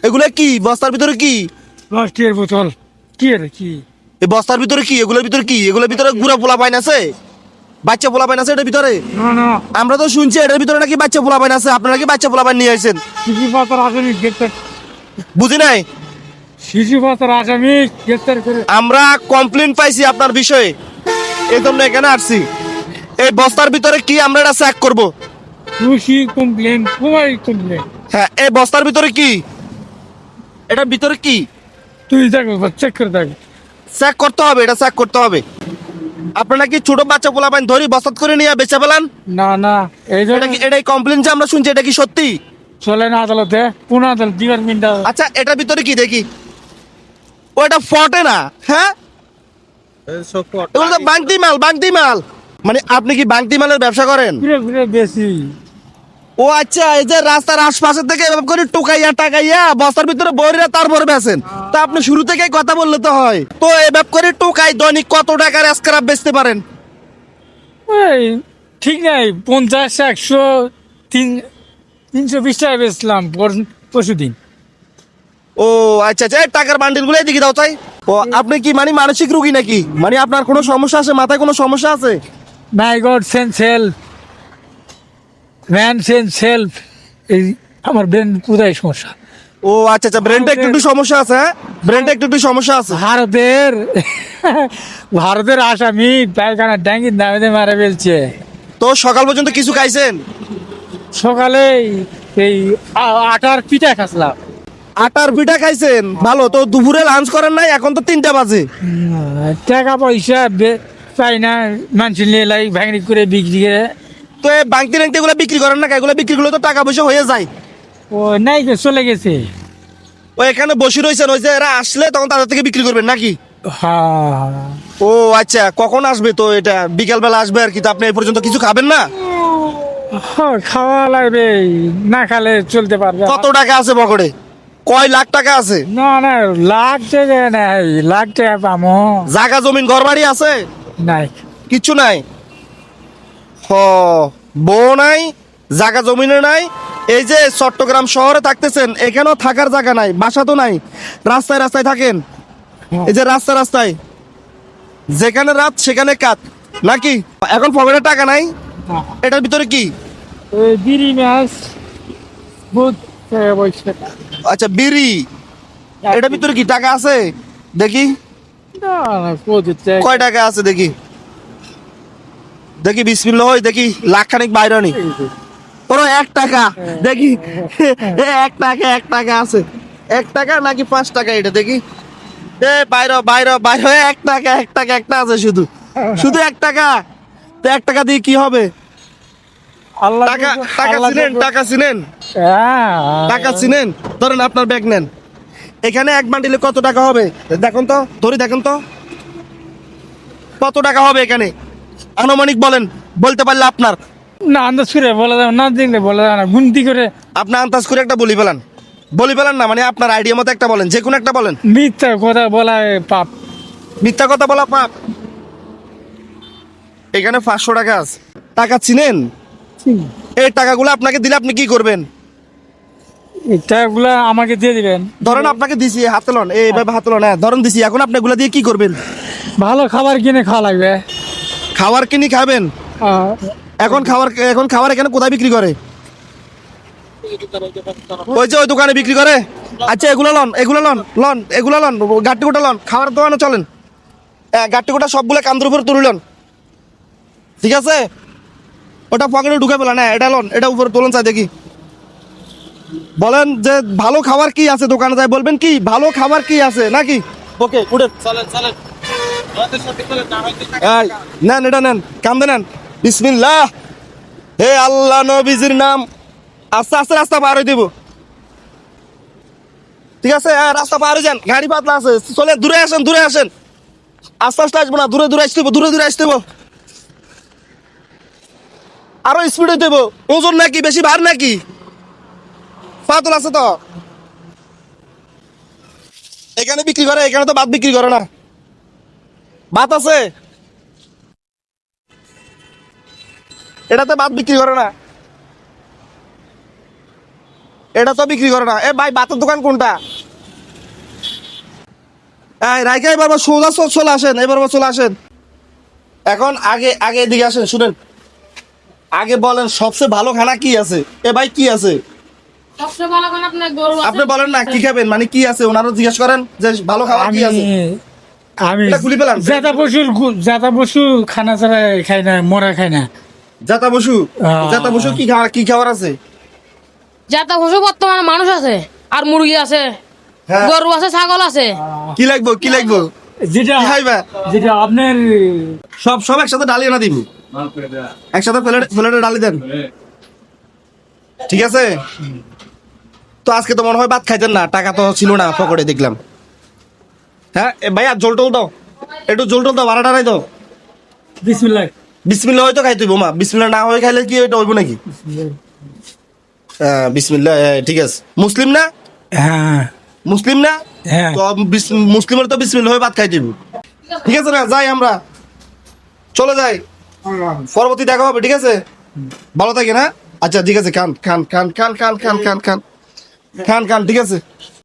এগুলা কি বস্তার ভিতরে কি? প্লাস্টিকের বোতল। কি রে কি? এই বস্তার ভিতরে কি? এগুলোর ভিতরে কি? এগুলোর ভিতরে গুড়া পোলা পাইন আছে, বাচ্চা পোলা পাইন আছে এটার ভিতরে? না না, আমরা তো শুনছি এটার ভিতরে নাকি বাচ্চা পোলা পাইন আছে, আপনারা কি বাচ্চা পোলা পাইন নিয়ে আসেন? শিশু পাতার আসামি গ্রেপ্তার। বুঝি নাই। শিশু পাতার আসামি গ্রেপ্তার করে। আমরা কমপ্লেন পাইছি আপনার বিষয়ে, এই জন্য এখানে আসছি। এই বস্তার ভিতরে কি আমরা এটা চেক করবো। খুশি কমপ্লেন, সবাই কমপ্লেন। হ্যাঁ, এই বস্তার ভিতরে কি? এটার ভিতরে কি? তুই দেখো, চেক করে দেখ। চেক করতে হবে, এটা চেক করতে হবে। আপনারা কি ছোট বাচ্চা পোলা পাইন ধরি বস্তাত করে নিয়ে বেচা পেলান? না না, এই এটা কি, এটাই কমপ্লেন যে আমরা শুনছি, এটা কি সত্যি? চলে না আদালতে, কোন আদালত ডিপার্টমেন্ট। আচ্ছা, এটার ভিতরে কি দেখি? ও এটা ফটে না, হ্যাঁ এগুলো তো বাংতি মাল, বাংতি মাল। মানে আপনি কি বাংতি মালের ব্যবসা করেন? ঘুরে ঘুরে বেশি। ও আচ্ছা, এই যে রাস্তার আশপাশের থেকে এভাবে করে টুকাইয়া টাকাইয়া বস্তার ভিতরে বইরা তারপরে বেচেন। তা আপনি শুরু থেকেই কথা বললে তো হয়। তো এভাবে করে টুকাই দৈনিক কত টাকার স্ক্র্যাপ বেচতে পারেন? ওই ঠিক নাই, 50, 100, 320 টাকা বেচলাম পরশু দিন। ও আচ্ছা আচ্ছা, এই টাকার বান্ডিল গুলো এদিকে দাও তাই। ও আপনি কি মানে মানসিক রোগী নাকি? মানে আপনার কোনো সমস্যা আছে, মাথায় কোনো সমস্যা আছে? My god, sense help, man sense help. এই আমার ব্রেন কোথায় সমস্যা। ও আচ্ছা আচ্ছা, ব্রেনটা একটু একটু সমস্যা আছে, হ্যাঁ ব্রেনটা একটু একটু সমস্যা আছে। ভারতের ভারতের আসামি পায়খানা ট্যাঙ্কির নামে মারা ফেলছে। তো সকাল পর্যন্ত কিছু খাইছেন? সকালে এই আটার পিঠা খাসলাম। আটার পিঠা খাইছেন, ভালো তো। দুপুরে লাঞ্চ করেন নাই? এখন তো 3টা বাজে। টাকা পয়সা পাই না, মানুষ নিয়ে লাই ভাঙড়ি করে বিক্রি করে। তো এই বাংতি রাংতি এগুলো বিক্রি করেন না? এগুলো বিক্রি করলে তো টাকা পয়সা হয়ে যায়। ও নাই তো, চলে গেছে। ও এখানে বসে রয়েছেন, ওই যে এরা আসলে তখন তাদের থেকে বিক্রি করবেন নাকি? হ্যাঁ, ও আচ্ছা, কখন আসবে? তো এটা বিকাল বেলা আসবে আর কি। তো আপনি এই পর্যন্ত কিছু খাবেন না? খাওয়া লাগবে, না খালে চলতে পারবে। কত টাকা আছে পকেটে? কয় লাখ টাকা আছে? না না, লাখ টাকা নাই, লাখ টাকা পামো জায়গা জমিন ঘর বাড়ি আছে? নাই। কিচ্ছু নাই। হ, বউ নাই, জায়গা জমিনে নাই। এই যে চট্টগ্রাম শহরে থাকতেছেন, এখানেও থাকার জায়গা নাই, বাসা তো নাই, রাস্তায় রাস্তায় থাকেন। এই যে রাস্তা রাস্তায়, যেখানে রাত সেখানে কাত নাকি? এখন পকেটে টাকা নাই। এটার ভিতরে কি? ওই বিড়ি মাছ বহুত টাকা পয়সা। আচ্ছা, বিড়ি। এটার ভিতরে কি টাকা আছে? দেখি না না, প্রচুর টাকা। কয় টাকা আছে দেখি। দেখি বিসমিল্লাহ, হয় দেখি লাখ খানিক বাইরে নি। ওরা 1 টাকা দেখি। 1 টাকা, 1 টাকা আছে। 1 টাকা নাকি 5 টাকা এটা দেখি। এ বাইরে বাইরে বাইরে, 1 টাকা, 1 টাকা একটা আছে শুধু, শুধু 1 টাকা। তো 1 টাকা দিয়ে কি হবে? আল্লাহ টাকা, টাকা চিনেন? টাকা চিনেন? টাকা চিনেন? ধরেন আপনার ব্যাগ নেন, এখানে এক বান্ডিলে কত টাকা হবে দেখুন তো, ধরি দেখুন তো কত টাকা হবে এখানে, আনুমানিক বলেন, বলতে পারলে আপনার। না, আন্দাজ করে বলা যাবে না, দেখলে বলা যাবে না, গুনতি করে। আপনি আন্দাজ করে একটা বলি ফেলান, বলি ফেলান না, মানে আপনার আইডিয়া মতো একটা বলেন, যে কোনো একটা বলেন। মিথ্যা কথা বলা পাপ। মিথ্যা কথা বলা পাপ। এখানে 500 টাকা আছে। টাকা চিনেন? এই টাকাগুলো আপনাকে দিলে আপনি কি করবেন? এই টাকাগুলা আমাকে দিয়ে দিবেন। ধরেন আপনাকে দিছি, হাতে লন, এইভাবে হাতে লন, হ্যাঁ ধরেন দিছি, এখন আপনি এগুলা দিয়ে কি করবেন? ভালো খাবার কিনে খাওয়া লাগবে। খাবার কিনি খাবেন? এখন খাবার এখানে কোথায় বিক্রি করে? ওই যে ওই দোকানে বিক্রি করে। আচ্ছা, এগুলো লন, এগুলো লন, লন এগুলো লন, গাট্টি গোটা লন, খাবার দোকানে চলেন। গাট্টি গোটা সবগুলো কান্দের উপরে তুললেন, ঠিক আছে? ওটা পকেটে ঢুকে পেলেন, হ্যাঁ এটা লন, এটা উপরে তোলেন চাই দেখি। বলেন যে ভালো খাবার কি আছে, দোকানে যাই বলবেন কি ভালো খাবার কি আছে নাকি? ওকে, উঠেন, চলেন চলেন আমাদের সাথে চলেন, না হয়তো টাকা এই নেন, এটা নেন, কান্দে নেন। বিসমিল্লাহ, হে আল্লাহ নবীজির নাম। আস্তে আস্তে রাস্তা পার হয়ে দিব, ঠিক আছে? হ্যাঁ রাস্তা পার হয়ে যান, গাড়ি পাতলা আছে, চলে দূরে আসেন, দূরে আসেন। আস্তে আস্তে আসবো না, দূরে দূরে আসতে হইবো, দূরে দূরে আসতে হইবো। আরো স্পিড হইতে হইবো। ওজন নাকি বেশি ভার নাকি? পাতল আছে তো এখানে বিক্রি করে, এখানে তো ভাত বিক্রি করে না। ভাত আছে এটাতে, ভাত বিক্রি করে না। এটা তো বিক্রি করে না। এ ভাই ভাতের দোকান কোনটা? এই রাইকা এবার সোজা চলে আসেন, এবার চলে আসেন। এখন আগে আগে এদিকে আসেন, শুনেন। আগে বলেন সবচেয়ে ভালো খানা কি আছে? এ ভাই কি আছে? সবচেয়ে ভালো খানা আপনার গরু আছে। আপনি বলেন না কি খাবেন, মানে কি আছে ওনারও জিজ্ঞেস করেন যে ভালো খাবার কি আছে। আমি এটা খুলে ফেলান। জাতা পশু খানা ছাড়া খাই না, মরা খাই না। জাতা বসু, জাতা বসু কি খাবার আছে? যাতা পশু বর্তমানে মানুষ আছে, আর মুরগি আছে, হ্যাঁ। গরু আছে, ছাগল আছে। কি লাগবো কি লাগবো? যেটা কি খাইবা? যেটা আপনার সব একসাথে ডালিয়ে না দিবি, একসাথে প্লেটে ডালি দেন, ঠিক আছে? তো আজকে তো মনে হয় ভাত খাইতেন না, টাকা তো ছিল না পকেটে দেখলাম। হ্যাঁ ভাইয়া জল টল দাও, একটু জল টল দাও, ভাড়াটা নাই দাও। বিসমিল্লাহ। বিসমিল্লাহ হয়তো খাইতে হইব মা, বিসমিল্লাহ না হয়ে খাইলে কি ওইটা হইব নাকি? হ্যাঁ বিসমিল্লাহ, ঠিক আছে। মুসলিম না? হ্যাঁ মুসলিম না? হ্যাঁ। তো মুসলিমের তো বিসমিল্লাহ হয়ে ভাত খাইতে হইব, ঠিক আছে না? যাই আমরা, চলে যাই, পরবর্তী দেখা হবে, ঠিক আছে? ভালো থাকেন, হ্যাঁ? আচ্ছা ঠিক আছে, খান খান খান খান খান খান খান খান খান খান, ঠিক আছে।